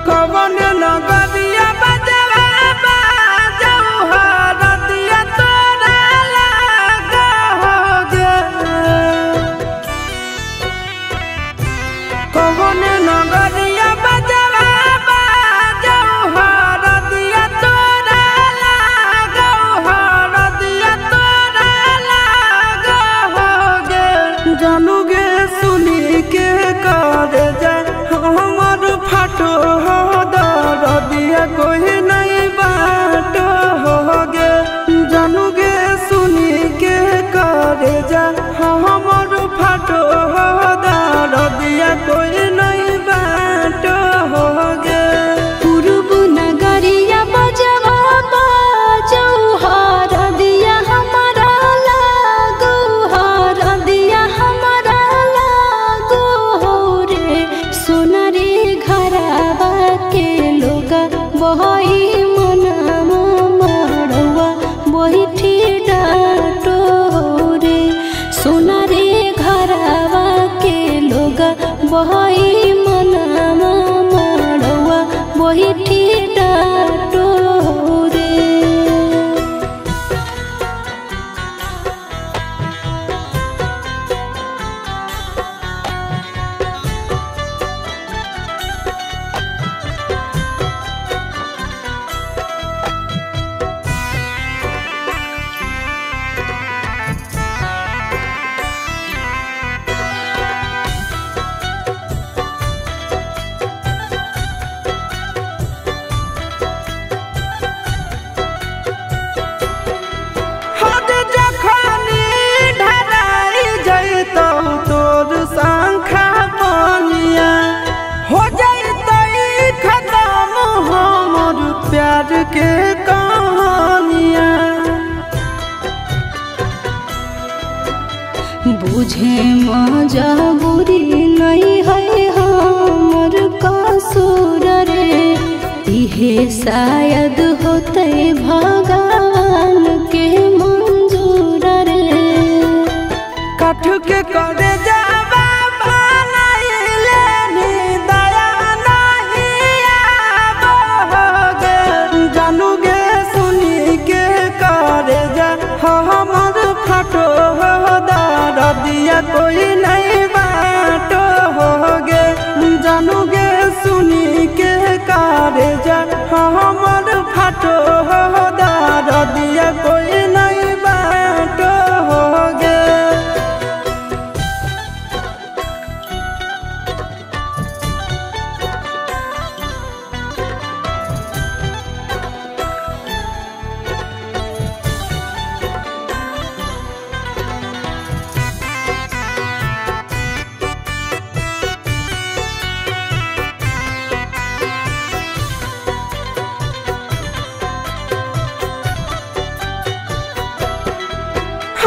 कवन नगरिया बजवा बाजऊ हरदिया तोरा लागोगे। कवन नगरिया बजवा बाजऊ हरदिया तोरा लागो हरदिया तोरा लागोगे। जानूगे सुनी के कर जा हमर फाटो दरदिया कोई नहीं बाटो होगे। जानूगे सुनी के करे जा हमर फाटो दरदिया कोई नहीं बाटो होगे। पूर्व नगरिया बजवा बाजऊ हरदिया हमारा लागो हरदिया हमारा लागो हो रे। सोना रे घरवा के लोगा बही मनामा मड़वा बही डाटो रे। सोना रे घरवा के लोगा बही मनामा मड़वा बही डाटो रे। हद जखनी ढराई जैतौ तोर शंखा बनिया हो जैतै खत्म हमर प्यार के कहानिया। बुझे मजबूरी नहीं है हमर कसूर रे। इहे शायद होते भगवान के मंजूर रे। काठ के करे जावा बनाइले नी दया नहीं आवोगे। जानूगे सुनी के करे जा हमर फाटो दरदिया कोई नहीं बाटो होगे। जानूगे सुनी के करे जा हमर फाटो दरदिया कोई नहीं बाटो होगे।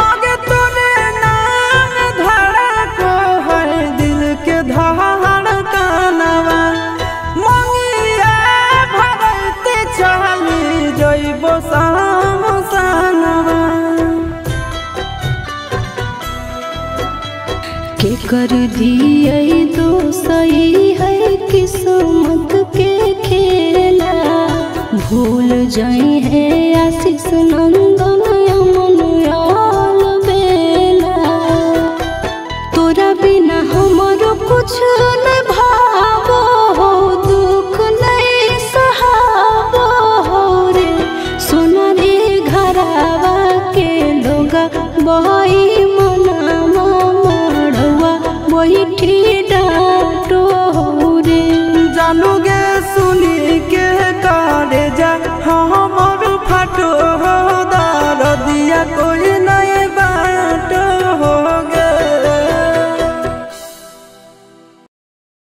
आगे तोरे नाम धड़को है दिल के धड़कनवा। मंगिया भरते चली जइबो सामसनवा। के कर दिए तो सही है किस्मत के खेला। भूल जाई है आशीष नंदन अमन याल बेला। तोरा बिना हमरो कुछ न भा